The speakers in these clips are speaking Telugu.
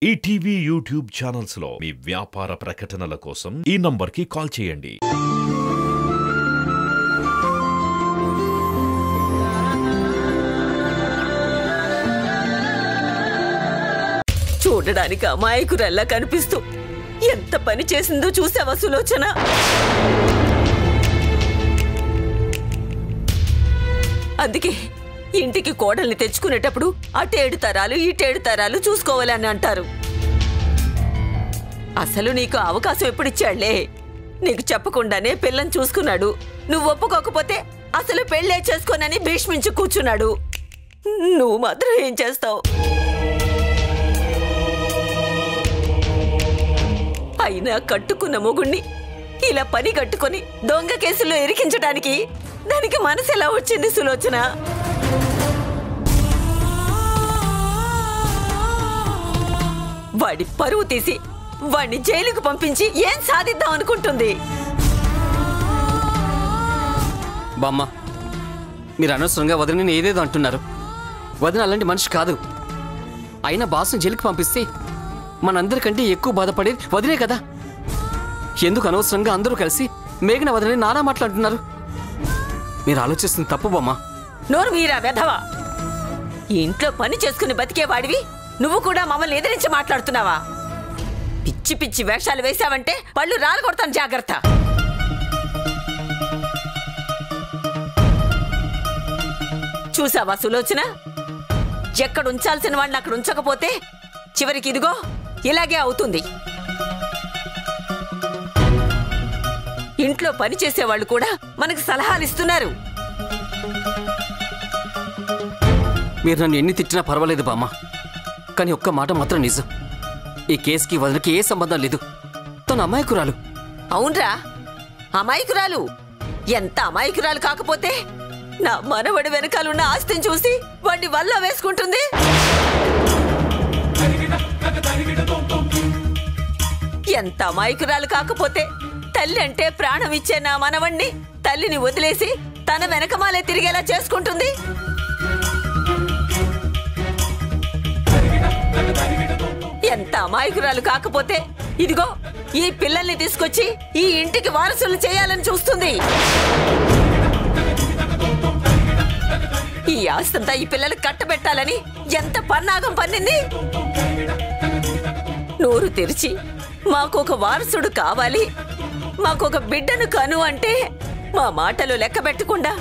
ఈటీవీ యూట్యూబ్ ఛానల్స్ లో మీ వ్యాపార ప్రకటనల కోసం ఈ నంబర్కి కాల్ చేయండి. చూడడానికి అమాయకురల్లా కనిపిస్తూ ఎంత పని చేసిందో చూసావా సులోచన? అందుకే ఇంటికి కోడల్ని తెచ్చుకునేటప్పుడు అటేడు తరాలు ఇటేడు తరాలు చూసుకోవాలని అంటారు. అసలు నీకు అవకాశం ఎప్పుడిచ్చాళ్లే? నీకు చెప్పకుండానే పిల్లని చూసుకున్నాడు. నువ్వు ఒప్పుకోకపోతే అసలు పెళ్ళే చేసుకోనని భీష్మించి కూర్చున్నాడు. నువ్వు మాత్రం ఏం చేస్తావు? అయినా కట్టుకున్న మొగుణ్ణి ఇలా పని కట్టుకుని దొంగ కేసుల్లో ఇరికించడానికి దానికి మనసు ఎలా వచ్చింది సులోచన? వాడి పరువు తీసి వాడిని జైలుకు పంపించి ఏం సాధిద్దాం అనుకుంటుంది? బామ్మ, మీరు అనవసరంగా వదిన ఏదేదో అంటున్నారు. వదిన అలాంటి మనిషి కాదు. అయినా బాస్ని జైలుకి పంపిస్తే మనందరికంటే ఎక్కువ బాధపడేది వదిలే కదా. ఎందుకు అనవసరంగా అందరూ కలిసి మేఘన వదినని నానా మాట్లాడుతున్నారు? మీరు ఆలోచిస్తుంది తప్పు బామ్మ. నోరు మీరా వెధవా! ఇంట్లో పని చేసుకుని బతికేవాడివి నువ్వు కూడా మమ్మల్ని ఎదిరించి మాట్లాడుతున్నావా? పిచ్చి పిచ్చి వేషాలు వేశావంటే పళ్ళు రాలు కొడతాను, జాగ్రత్త. చూసావా సులోచన? ఎక్కడ ఉంచాల్సిన వాడిని అక్కడ ఉంచకపోతే చివరికి ఇదిగో ఇలాగే అవుతుంది. ఇంట్లో పని చేసేవాళ్ళు కూడా మనకు సలహాలు ఇస్తున్నారు. మీరు నన్ను ఎన్ని తిట్టినా పర్వాలేదు బామ్మ, కానీ ఒక్క మాట మాత్రం నిజం. ఈ కేసుకి వదినకి ఏ సంబంధం లేదు. తను అమాయకురాలు. అవునరా, అమాయకురాలు. ఎంత అమాయకురాలు కాకపోతే నా మనవడి వెనకాలన్న ఆస్తిని చూసి వాడిని వల్ల వేసుకుంటుంది. ఎంత అమాయకురాలు కాకపోతే తల్లి అంటే ప్రాణం ఇచ్చే నా మనవణ్ణి తల్లిని వదిలేసి తన వెనకమాలే తిరిగేలా చేసుకుంటుంది. ఎంత అమాయకురాలు కాకపోతే ఇదిగో ఈ పిల్లల్ని తీసుకొచ్చి ఈ ఇంటికి వారసులు చేయాలని చూస్తుంది. ఈ ఆస్తంతా ఈ పిల్లలకు కట్టబెట్టాలని ఎంత పన్నాగం పన్నింది. నోరు తెరిచి మాకొక వారసుడు కావాలి, మాకొక బిడ్డను కను అంటే మా మాటలు లెక్క పెట్టకుండా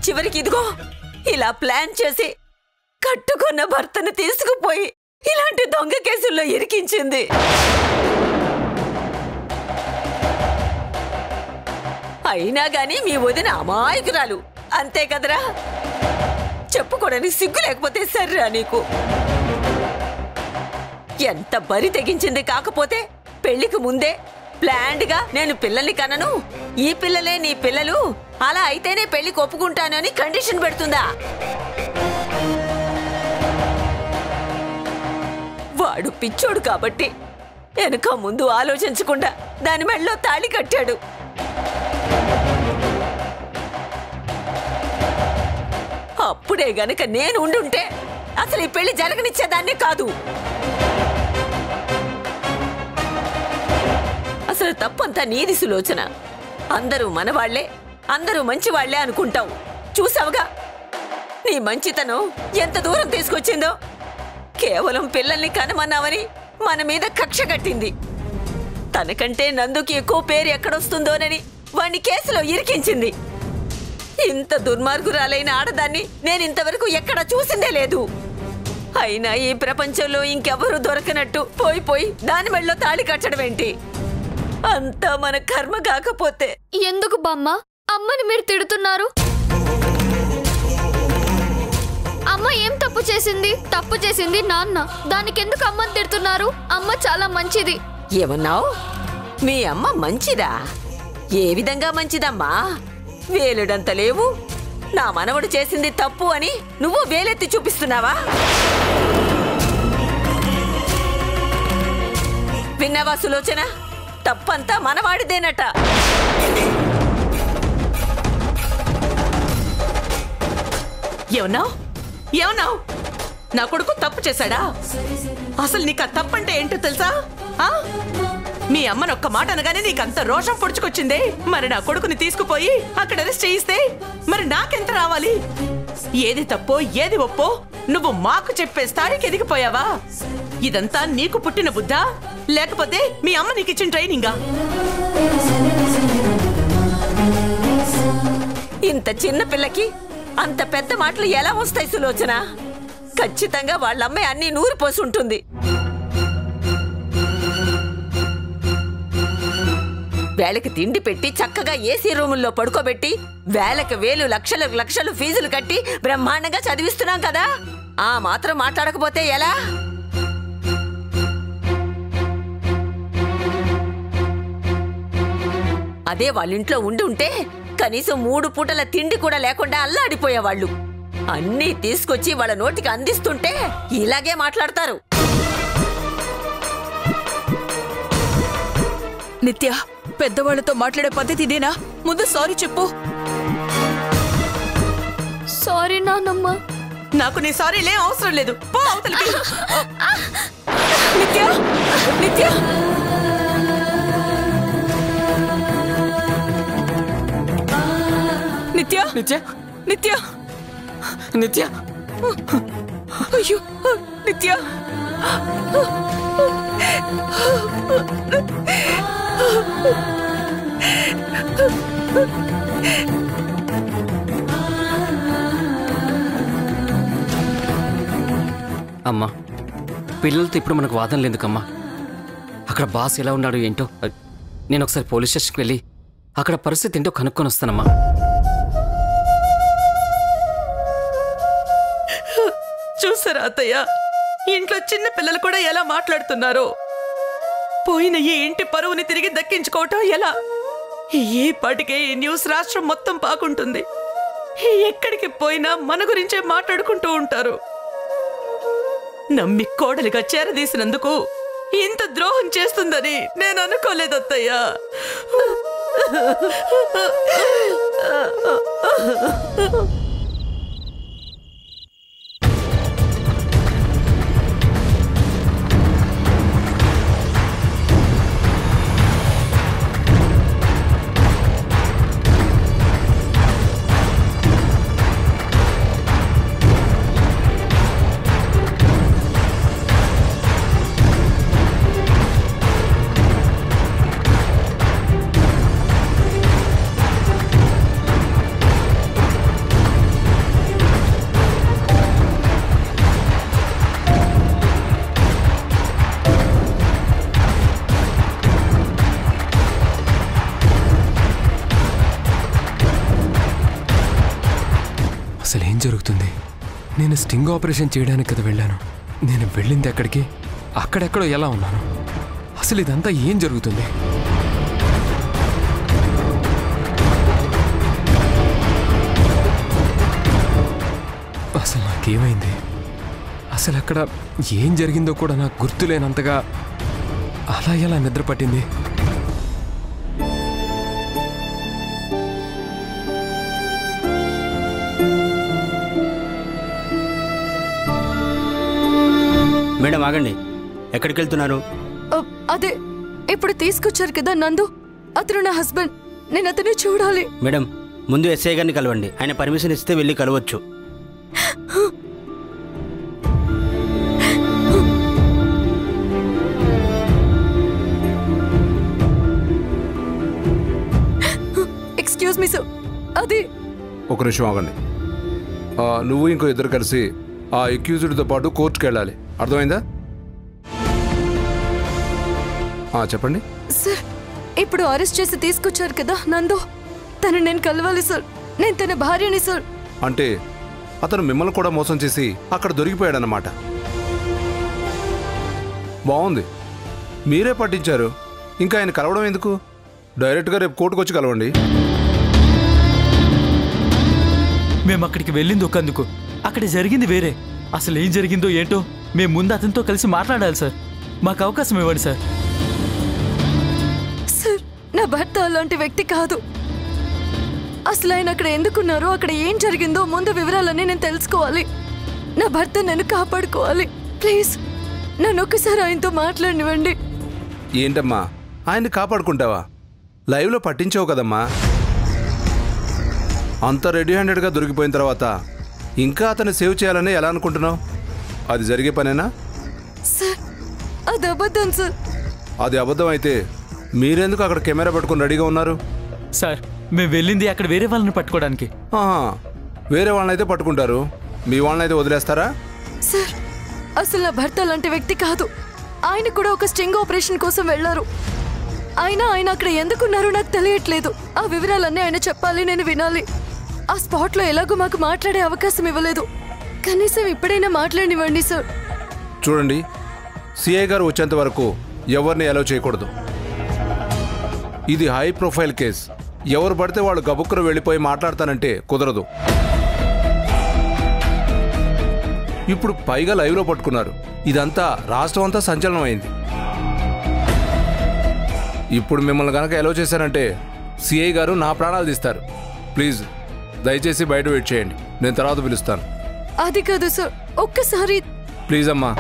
చివరికి ఇదిగో ఇలా ప్లాన్ చేసి కట్టుకున్న భర్తను తీసుకుపోయి ఇలాంటి దొంగ కేసుల్లో ఇరికించింది. అయినా గాని మీ వదిన అమాయకురాలు అంతే కదరా? చెప్పుకోవడానికి సిగ్గు లేకపోతే సర్రా నీకు. ఎంత బరి తెగించింది కాకపోతే పెళ్లికి ముందే ప్లాన్డ్ గా నేను పిల్లల్ని కనను, ఈ పిల్లలే నీ పిల్లలు, అలా అయితేనే పెళ్లికి ఒప్పుకుంటానని కండిషన్ పెడుతుందా? వాడు పిచ్చోడు కాబట్టి వెనక ముందు ఆలోచించకుండా దాని మెడలో తాళి కట్టాడు. అప్పుడే గనక నేను ఉండుంటే అసలు ఈ పెళ్లి జరగనిచ్చేదాన్నే కాదు. అసలు తప్పంతా నీది సులోచన. అందరూ మనవాళ్లే, అందరూ మంచివాళ్లే అనుకుంటావు. చూసావుగా నీ మంచితనం ఎంత దూరం తీసుకొచ్చిందో. కేవలం పిల్లల్ని కనమన్నావని మన మీద కక్ష కట్టింది. తనకంటే నందుకి ఎక్కువ పేరు ఎక్కడొస్తుందోనని వాణ్ణి కేసులో ఇరికించింది. ఇంత దుర్మార్గురాలైన ఆడదాన్ని నేనింతవరకు ఎక్కడా చూసిందే లేదు. అయినా ఈ ప్రపంచంలో ఇంకెవరూ దొరకనట్టు పోయి దాని మెడలో తాళి కట్టడం ఏంటి? అంతా మన కర్మ కాకపోతే. ఎందుకు బామ్మ అమ్మని మీరు తిడుతున్నారు? అమ్మ ఏం తప్పు చేసింది? తప్పు చేసింది నాన్న. దానికెందుకు అమ్మని తిడుతున్నారు? అమ్మ చాలా మంచిది. ఏమన్నావు? మీ అమ్మ మంచిదా? ఏ విధంగా మంచిదమ్మా? వేలుడంత లేవు. నా మనవడు చేసింది తప్పు అని నువ్వు వేలెత్తి చూపిస్తున్నావా? విన్నావా సులోచన? తప్పంతా మనవాడిదేనట. ఏమన్నావు? నా కొడుకు తప్పు చేశాడా? అసలు నీకు ఆ తప్పు అంటే ఏంటో తెలుసా? మీ అమ్మని ఒక్క మాట అనగానే నీకంత రోషం పొడుచుకొచ్చిందే. మరి నా కొడుకుని తీసుకుపోయి అక్కడ అరెస్ట్ చేయిస్తే మరి నాకెంత రావాలి? ఏది తప్పో ఏది ఒప్పో నువ్వు మాకు చెప్పే స్థాయికి ఎదిగిపోయావా? ఇదంతా నీకు పుట్టిన బుద్ధా లేకపోతే మీ అమ్మ నీకు ఇచ్చిన ట్రైనింగా? ఇంత చిన్న పిల్లకి అంత పెద్ద మాటలు ఎలా వస్తాయి సులోచన? ఖచ్చితంగా వాళ్ళమ్మే అన్ని నూరు పోసి ఉంటుంది. వేళకి తిండి పెట్టి చక్కగా ఏసీ రూముల్లో పడుకోబెట్టి వేలకు వేలు లక్షలకు లక్షలు ఫీజులు కట్టి బ్రహ్మాండంగా చదివిస్తున్నాం కదా, ఆ మాత్రం మాట్లాడకపోతే ఎలా? అదే వాళ్ళింట్లో ఉండి ఉంటే కనీసం 3 పూటల తిండి కూడా లేకుండా అల్లాడిపోయేవాళ్ళు. అన్నీ తీసుకొచ్చి వాళ్ళ నోటికి అందిస్తుంటే ఇలాగే మాట్లాడతారు. నిత్య, పెద్దవాళ్లతో మాట్లాడే పద్ధతి ఇదేనా? ముందు సారీ చెప్పు. సారీ నాన్నమ్మ. నాకు నీ సారీలే అవసరం లేదు. పో అవతలికి. నిత్య, నిత్య, నిత్య, నిత్య, నిత్య, నిత్య, అయ్యో నిత్య. అమ్మా, పిల్లలతో ఇప్పుడు మనకు వాదన లేదుకమ్మా. అక్కడ బాస్ ఎలా ఉన్నాడు ఏంటో నేను ఒకసారి పోలీస్ స్టేషన్కి వెళ్ళి అక్కడ పరిస్థితి ఏంటో కనుక్కొని వస్తానమ్మా. చూసారా అత్తయ్య, ఇంట్లో చిన్న పిల్లలు కూడా ఎలా మాట్లాడుతున్నారో. పోయిన ఈ ఇంటి పరువుని తిరిగి దక్కించుకోవటం ఎలా? ఈ పాటికే ఈ న్యూస్ రాష్ట్రం మొత్తం పాకుంటుంది. ఎక్కడికి పోయినా మన గురించే మాట్లాడుకుంటూ ఉంటారు. నమ్మి కోడలిగా చేరదీసినందుకు ఇంత ద్రోహం చేస్తుందని నేను అనుకోలేదు అత్తయ్య. అసలు ఏం జరుగుతుంది? నేను స్టింగ్ ఆపరేషన్ చేయడానికి కదా వెళ్ళాను. నేను వెళ్ళింది ఎక్కడికి? అక్కడెక్కడో ఎలా ఉన్నాను? అసలు ఇదంతా ఏం జరుగుతుంది? అసలు నాకేమైంది? అసలు అక్కడ ఏం జరిగిందో కూడా నాకు గుర్తులేనంతగా అలా ఎలా నిద్ర పట్టింది? మేడం ఆగండి, ఎక్కడికి వెళ్తున్నారు? అదే ఇప్పుడు తీసుకొచ్చారు కదా నందు, అతను నా హస్బెండ్. నేను అతన్ని చూడాలి. మేడం, ముందు ఎస్ఐ గారిని కలవండి. ఆయన పర్మిషన్ ఇస్తే వెళ్ళి కలవచ్చు. ఎక్స్క్యూజ్ మీ సార్, అది ఒక నిమిషం ఆగండి. నువ్వు ఇంకో ఇద్దరు కలిసి ఆ అక్యూజ్డ్తో పాటు కోర్టుకు వెళ్ళాలి. అర్థమైందా? చెప్పండి సార్. ఇప్పుడు అరెస్ట్ చేసి తీసుకొచ్చారు కదా నందు, తను నేను కలవాలి సార్. నేను తన భార్యని సార్. అంటే అతను మిమ్మల్ని కూడా మోసం చేసి అక్కడ దొరికిపోయాడన్నమాట. బాగుంది, మీరే పట్టించారు. ఇంకా ఆయన కలవడం ఎందుకు? డైరెక్ట్గా రేపు కోర్టుకు వచ్చి కలవండి. మేము అక్కడికి వెళ్ళింది ఒకందుకు, అక్కడ జరిగింది వేరే. అసలు ఏం జరిగిందో ఏంటో మేము ముందు అతనితో కలిసి మాట్లాడాలి సార్. మాకు అవకాశం ఇవ్వండి సార్. సార్, నా భర్త అలాంటి వ్యక్తి కాదు. అసలు ఆయన అక్కడ ఎందుకున్నారో, అక్కడ ఏం జరిగిందో ముందు వివరాలన్నీ నేను తెలుసుకోవాలి. నా భర్త నన్ను కాపాడుకోవాలి. ప్లీజ్ నన్ను ఒక్కసారి ఆయనతో మాట్లాడినివ్వండి. ఏంటమ్మా ఆయన్ని కాపాడుకుంటావా? లైవ్లో పట్టించావు కదమ్మా. అంత రెడీ హ్యాండెడ్గా దొరికిపోయిన తర్వాత ఇంకా అతన్ని సేవ్ చేయాలని ఎలా అనుకుంటున్నావు? అది జరిగే పనేనా? సార్ అది అబద్ధం సార్. అది అబద్ధం అయితే మీరెందుకు అక్కడ కెమెరా పట్టుకుని రెడీగా ఉన్నారు? సార్ మేము వెళ్ళింది అక్కడ వేరే వాళ్ళని పట్టుకోవడానికి. వేరే వాళ్ళనైతే పట్టుకుంటారు, మీ వాళ్ళనైతే వదిలేస్తారా? సార్ అసలు నా భర్త అలాంటి వ్యక్తి కాదు. ఆయన కూడా ఒక స్టింగ్ ఆపరేషన్ కోసం వెళ్లారు. ఆయన అక్కడ ఎందుకున్నారో నాకు తెలియట్లేదు. ఆ వివరాలన్నీ ఆయన చెప్పాలి, నేను వినాలి. ఆ స్పాట్లో ఎలాగో మాకు మాట్లాడే అవకాశం ఇవ్వలేదు. కనీసం ఇప్పుడైనా మాట్లాడినివ్వండి సార్. చూడండి, సిఐ గారు వచ్చేంత వరకు ఎవరిని అలౌ చేయకూడదు. ఇది హై ప్రొఫైల్ కేస్. ఎవరు పడితే వాళ్ళు గబుక్కున వెళ్ళిపోయి మాట్లాడతానంటే కుదరదు. ఇప్పుడు పైగా లైవ్లో పట్టుకున్నారు. ఇదంతా రాష్ట్రం అంతా సంచలనం అయింది. ఇప్పుడు మిమ్మల్ని కనుక అలౌ చేశారంటే సిఐ గారు నా ప్రాణాలు తీస్తారు. ప్లీజ్ దయచేసి బయట వెయిట్ చేయండి, నేను తర్వాత పిలుస్తాను. అది కాదు సార్, ఒక్కసారి ప్లీజ్ అమ్మా,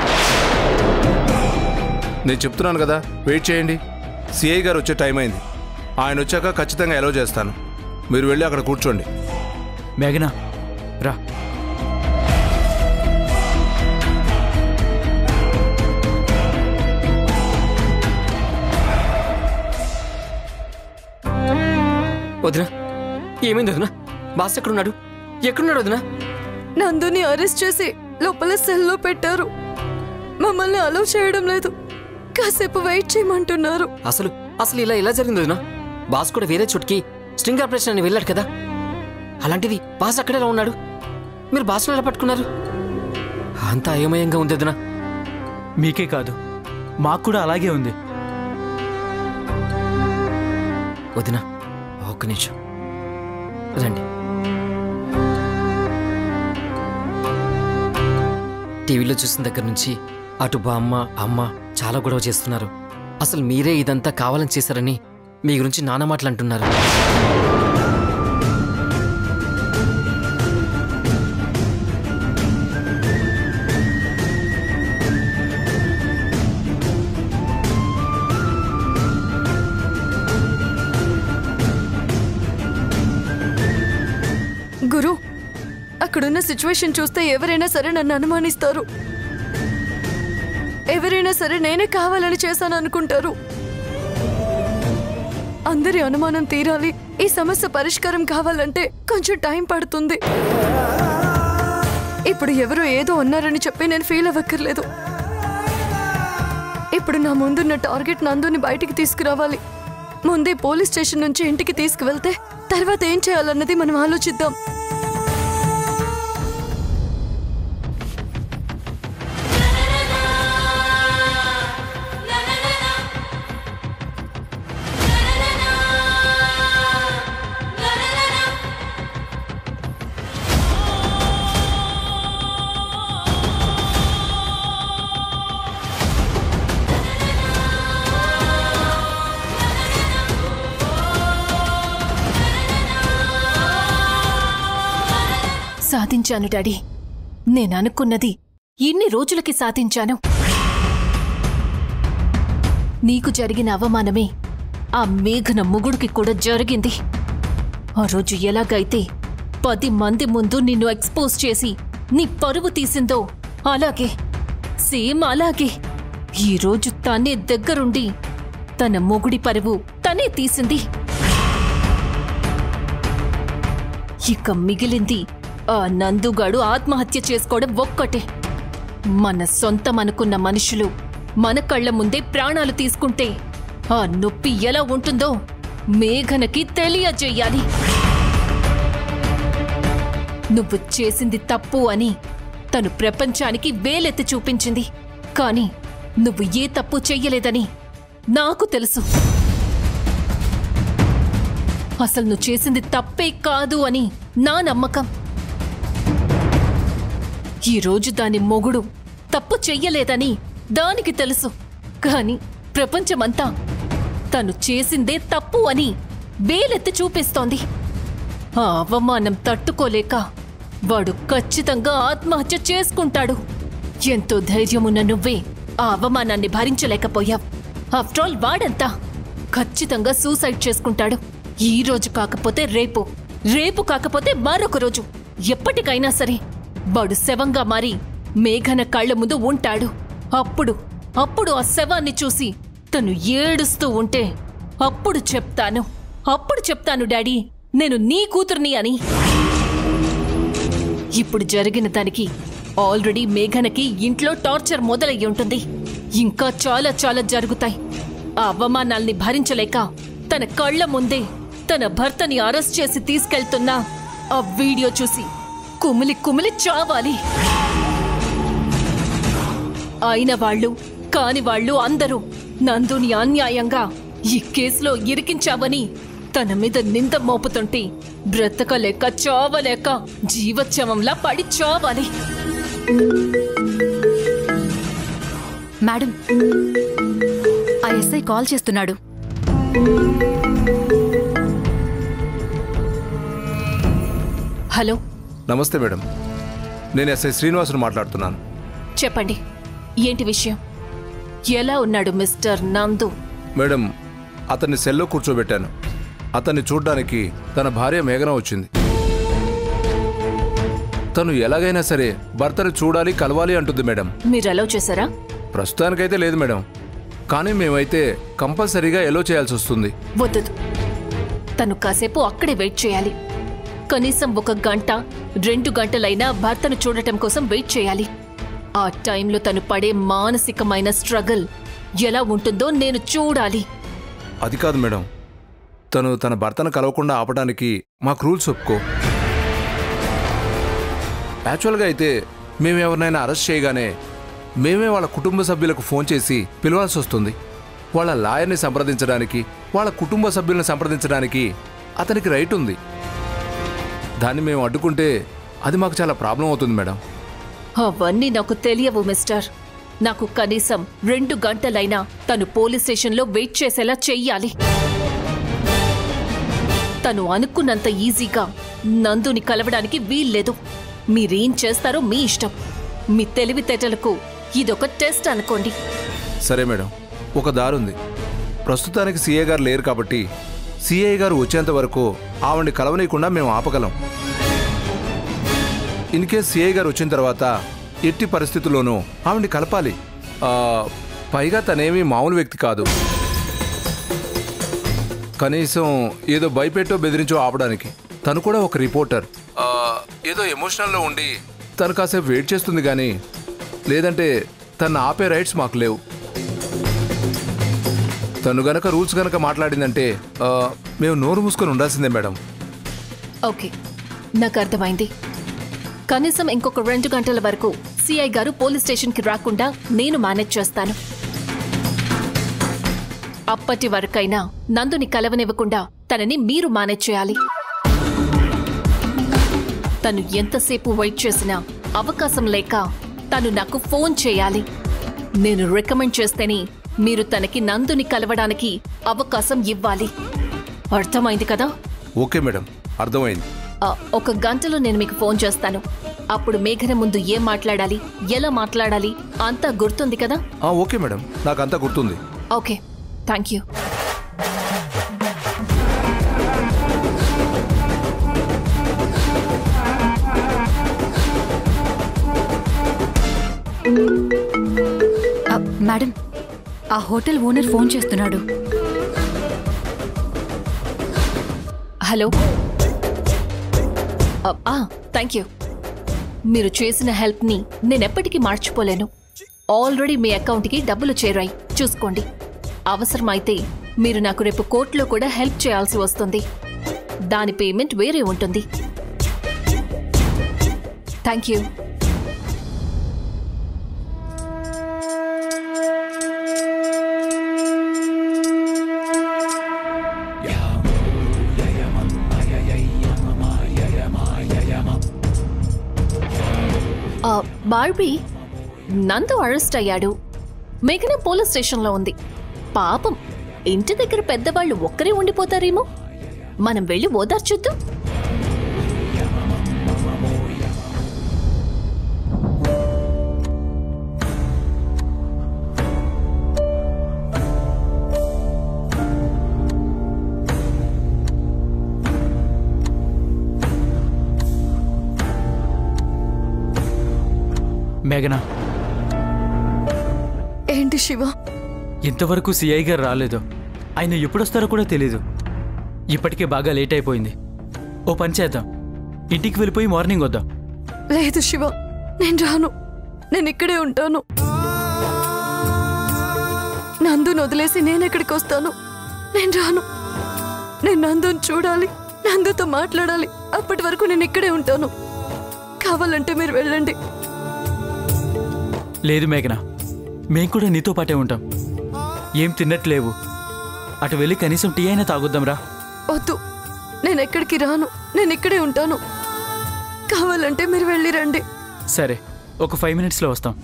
నేను చెప్తున్నాను కదా, వెయిట్ చేయండి. సిఐ గారు వచ్చే టైం అయింది. ఆయన వచ్చాక ఖచ్చితంగా అలౌ చేస్తాను. మీరు వెళ్ళి అక్కడ కూర్చోండి. మేఘనా రా. వదినా ఏమైంది వదినా? బాస్ ఎక్కడున్నాడు? ఎక్కడున్నాడు వదినా? నందుని అరెస్ట్ చేసి లోపల సెల్లో పెట్టారు. మమ్మల్ని అలౌ చేయడం లేదు. కాసేపు వెయిట్ చేయమంటున్నారు. అసలు ఇలా జరిగింది వదినా? బాస్ కూడా వేరే చోటుకి స్టింగ్ ఆపరేషన్ అని వెళ్ళాడు కదా. అలాంటిది బాస్ అక్కడ ఎలా ఉన్నాడు? మీరు బాస్ను ఎలా పట్టుకున్నారు? అంతా అయోమయంగా ఉంది వదినా. మీకే కాదు, మాకు కూడా అలాగే ఉంది. వదినా ఒక్క నిమిషం రండి. టీవీలో చూసిన దగ్గర నుంచి అటు బామ్మ అమ్మ చాలా గొడవ చేస్తున్నారు. అసలు మీరే ఇదంతా కావాలని చేశారని మీ గురించి నానా మాటలు అంటున్నారు. గురు, అక్కడున్న సిచ్యువేషన్ చూస్తే ఎవరైనా సరే నన్ను అనుమానిస్తారు. ఎవరైనా సరే నేనే కావాలని చేశాను అనుకుంటారు. అందరి అనుమానం తీరాలి, ఈ సమస్య పరిష్కారం కావాలంటే కొంచెం టైం పడుతుంది. ఇప్పుడు ఎవరో ఏదో అన్నారని చెప్పి నేను ఫీల్ అవ్వక్కర్లేదు. ఇప్పుడు నా ముందున్న టార్గెట్ నందుని బయటికి తీసుకురావాలి. ముందే పోలీస్ స్టేషన్ నుంచి ఇంటికి తీసుకువెళ్తే తర్వాత ఏం చేయాలన్నది మనం ఆలోచిద్దాం. సాధించాను డాడీ. నేననుకున్నది ఇన్ని రోజులకి సాధించాను. నీకు జరిగిన అవమానమే ఆ మేఘన మొగుడికి కూడా జరిగింది. ఆ రోజు ఎలాగైతే 10 మంది ముందు నిన్ను ఎక్స్పోజ్ చేసి నీ పరువు తీసిందో అలాగే సేమ్ అలాగే ఈరోజు తనే దగ్గరుండి తన మొగుడి పరువు తనే తీసింది. ఇక మిగిలింది ఆ నందుగాడు ఆత్మహత్య చేసుకోవడం ఒక్కటే. మన సొంతం అనుకున్న మనుషులు మన కళ్ల ముందే ప్రాణాలు తీసుకుంటే ఆ నొప్పి ఎలా ఉంటుందో మేఘనకి తెలియజేయాలి. నువ్వు చేసింది తప్పు అని తను ప్రపంచానికి వేలెత్తి చూపించింది. కాని నువ్వు ఏ తప్పు చెయ్యలేదని నాకు తెలుసు. అసలు నువ్వు చేసింది తప్పే కాదు అని నా నమ్మకం. ఈరోజు దాని మొగుడు తప్పు చెయ్యలేదని దానికి తెలుసు. కాని ప్రపంచమంతా తను చేసిందే తప్పు అని వేలెత్తి చూపిస్తోంది. ఆ అవమానం తట్టుకోలేక వాడు ఖచ్చితంగా ఆత్మహత్య చేసుకుంటాడు. ఎంతో ధైర్యమున్న నువ్వే ఆ అవమానాన్ని భరించలేకపోయావు. ఆఫ్టర్ ఆల్ వాడంతా ఖచ్చితంగా సూసైడ్ చేసుకుంటాడు. ఈ రోజు కాకపోతే రేపు, రేపు కాకపోతే మరొక రోజు, ఎప్పటికైనా సరే వాడు శవంగా మారి మేఘన కళ్ళ ముందు ఉంటాడు. అప్పుడు ఆ శవాన్ని చూసి తను ఏడుస్తూ ఉంటే అప్పుడు చెప్తాను డాడీ, నేను నీ కూతుర్ని అని. ఇప్పుడు జరిగిన దానికి ఆల్రెడీ మేఘనకి ఇంట్లో టార్చర్ మొదలయ్యి ఉంటుంది. ఇంకా చాలా చాలా జరుగుతాయి. ఆ అవమానాల్ని భరించలేక తన కళ్ళ ముందే తన భర్తని అరెస్ట్ చేసి తీసుకెళ్తున్నా ఆ వీడియో చూసి కుమిలి కుమిలి చావాలి. అయిన వాళ్ళు కాని వాళ్ళు అందరూ నందుని అన్యాయంగా ఈ కేసులో ఇరికించావని తన మీద నింద మోపుతుంటే బ్రతకలేక చావలేక జీవోత్సవంలా పడి చావాలి. మేడం, ఆ ఎస్ఐ కాల్ చేస్తున్నాడు. హలో, నమస్తే మేడం, నేను ఎస్ఐ శ్రీనివాసుని మాట్లాడుతున్నాను. చెప్పండి, ఏంటి విషయం? ఎలా ఉన్నాడు మిస్టర్ నందు? మేడం, అతన్ని సెల్లో కూర్చోబెట్టాను. అతన్ని చూడ్డానికి తన భార్య మేఘన వచ్చింది. తను ఎలాగైనా సరే భర్తను చూడాలి, కలవాలి అంటుంది మేడం. మీరు అలౌ చేశారా? ప్రస్తుతానికైతే లేదు మేడం, కానీ మేమైతే కంపల్సరీగా ఎలో చేయాల్సి వస్తుంది. వద్దు, తను కాసేపు అక్కడే వెయిట్ చేయాలి. కనీసం 1 గంట 2 గంటలైనా భర్తను చూడటం కోసం వెయిట్ చేయాలి. ఆ టైంలో తను పడే మానసికమైన స్ట్రగుల్ ఎలా ఉంటుందో నేను చూడాలి. అది కాదు మేడం, తను తన భర్తను కలవకుండా ఆపడానికి మాకు రూల్స్ ఒప్పుకో. యాక్చువల్గా అయితే మేము ఎవరినైనా అరెస్ట్ చేయగానే మేమే వాళ్ళ కుటుంబ సభ్యులకు ఫోన్ చేసి పిలవాల్సి వస్తుంది. వాళ్ళ లాయర్ని సంప్రదించడానికి, వాళ్ళ కుటుంబ సభ్యులను సంప్రదించడానికి అతనికి రైట్ ఉంది. దాన్ని మేము అడ్డుకుంటే అది మాకు చాలా ప్రాబ్లం అవుతుంది మేడం. అవన్నీ నాకు తెలియవు మిస్టర్. నాకు కనీసం 2 గంటలైనా తను పోలీస్ స్టేషన్లో వెయిట్ చేసేలా చెయ్యాలి. తను అనుకున్నంత ఈజీగా నందుని కలవడానికి వీల్లేదు. మీరేం చేస్తారో మీ ఇష్టం. మీ తెలివితేటలకు ఇదొక టెస్ట్ అనుకోండి. సరే మేడం, ఒక దారుంది. ప్రస్తుతానికి సిఐ గారు లేరు కాబట్టి సిఐ గారు వచ్చేంత వరకు ఆవిడ్ని కలవనీయకుండా మేము ఆపగలం. ఇన్కేస్ సిఐ గారు వచ్చిన తర్వాత ఎట్టి పరిస్థితుల్లోనూ ఆవిడ్ని కలపాలి. పైగా తనేమీ మామూలు వ్యక్తి కాదు. కనీసం ఏదో భయపెట్టో బెదిరించో ఆపడానికి. తను కూడా ఒక రిపోర్టర్. ఏదో ఎమోషనల్లో ఉండి తను కాసేపు వెయిట్ చేస్తుంది, కానీ లేదంటే తను ఆపే రైట్స్ మాకు లేవు. తను గనక రూల్స్ గనక మాట్లాడిందంటే మేము నోరు మూసుకొని ఉండాల్సిందే మేడం. ఓకే, నాకు అర్థమైంది. కనీసం ఇంకొక 2 గంటల వరకు సిఐ గారు పోలీస్ స్టేషన్కి రాకుండా నేను మేనేజ్ చేస్తాను. అప్పటి వరకైనా నందుని కలవనివ్వకుండా తనని మీరు మేనేజ్ చేయాలి. తను ఎంతసేపు వెయిట్ చేసినా అవకాశం లేక తను నాకు ఫోన్ చేయాలి. నేను రికమెండ్ చేస్తేనే మీరు తనకి నందుని కలవడానికి అవకాశం ఇవ్వాలి. అర్థమైంది కదా? ఓకే మేడం, అర్థమైంది. 1 గంటలో నేను మీకు ఫోన్ చేస్తాను. అప్పుడు మేఘన ముందు ఏం మాట్లాడాలి, ఎలా మాట్లాడాలి అంతా గుర్తుంది కదా? ఓకే మేడం, నాకు అంతా గుర్తుంది. Okay, thank you. మేడం, ఆ హోటల్ ఓనర్ ఫోన్ చేస్తున్నాడు. హలో. Thank you. మీరు చేసిన హెల్ప్ని నేనెప్పటికీ మర్చిపోలేను. ఆల్రెడీ మీ అకౌంట్కి డబ్బులు చేరాయి, చూసుకోండి. అవసరమైతే మీరు నాకు రేపు కోర్టులో కూడా హెల్ప్ చేయాల్సి వస్తుంది. దాని పేమెంట్ వేరే ఉంటుంది. Thank you. బార్బీ, నందు అరెస్ట్ అయ్యాడు. మేఘన పోలీస్ స్టేషన్లో ఉంది. పాపం, ఇంటి దగ్గర పెద్దవాళ్ళు ఒక్కరే ఉండిపోతారేమో. మనం వెళ్ళి ఓదార్చుద్దాం. మేఘనా, ఏంటి శివ? ఇంతవరకు సిఐ గారు రాలేదు. ఆయన ఎప్పుడొస్తారో కూడా తెలీదు. ఇప్పటికే బాగా లేట్ అయిపోయింది. ఓ పని చేద్దాం, ఇంటికి వెళ్ళిపోయి మార్నింగ్ వద్దాం. లేదు శివ, నేను రాను. నేను ఇక్కడే ఉంటాను. నందుని వదిలేసి నేను ఎక్కడికి వస్తాను? నేను రాను. నేను నందుని చూడాలి, నందుతో మాట్లాడాలి. అప్పటి వరకు నేను ఇక్కడే ఉంటాను. కావాలంటే మీరు వెళ్ళండి. లేదు మేఘనా, మేం కూడా నీతో పాటే ఉంటాం. ఏం తిన్నట్లేవు, అటు వెళ్ళి కనీసం టీ అయినా తాగుద్దాంరా. వద్దు, నేను ఎక్కడికి రాను. నేను ఇక్కడే ఉంటాను. కావాలంటే మీరు వెళ్ళి రండి. సరే, ఒక 5 minutesలో వస్తాం.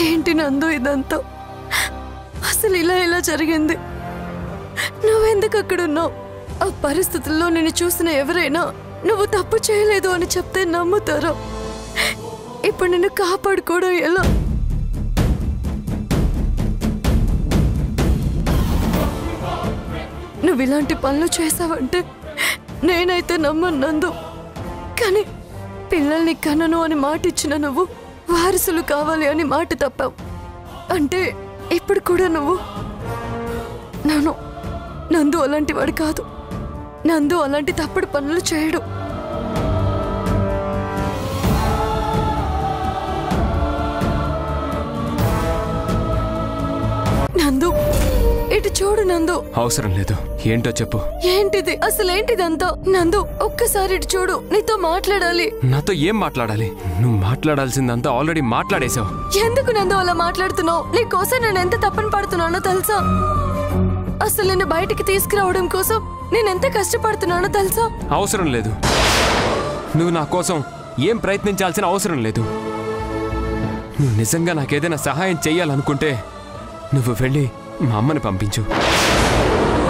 ఏంటి నందు ఇదంతా? అసలు ఇలా జరిగింది? నువ్వెందుకు అక్కడున్నావు? ఆ పరిస్థితుల్లో నిన్ను చూసిన ఎవరైనా నువ్వు తప్పు చేయలేదు అని చెప్తే నమ్ముతారా? ఇప్పుడు నిన్ను కాపాడుకోవడం ఎలా? నువ్వు ఇలాంటి పనులు చేసావంటే నేనైతే నమ్మను నందు. కానీ పిల్లల్ని కనను అని మాట ఇచ్చిన నువ్వు వారసులు కావాలి అని మాట తప్పావు. అంటే ఇప్పుడు కూడా నువ్వు నందు అలాంటి వాడు కాదు. నందు అలాంటి తప్పుడు పనులు చేయడు. నందు, ఇటు చూడు నందు. అవసరం లేదు. ఏంటో చెప్పు. ఏంటిది? అసలేంటిదంతా? నందు, ఒక్కసారి ఇటు చూడు. నీతో మాట్లాడాలి. నాతో ఏం మాట్లాడాలి? నువ్వు మాట్లాడాల్సిందంతా ఆల్రెడీ మాట్లాడేశావు. ఎందుకు నందు అలా మాట్లాడుతున్నావు? నీకోసం నేను ఎంత తప్పని పడుతున్నానో తెలుసా? అసలు నేను బయటికి తీసుకురావడం కోసం నేను ఎంత కష్టపడుతున్నానో తెలుసా? అవసరం లేదు. నువ్వు నా కోసం ఏం ప్రయత్నించాల్సిన అవసరం లేదు. నువ్వు నిజంగా నాకేదైనా సహాయం చెయ్యాలనుకుంటే నువ్వు వెళ్ళి మా అమ్మని పంపించు.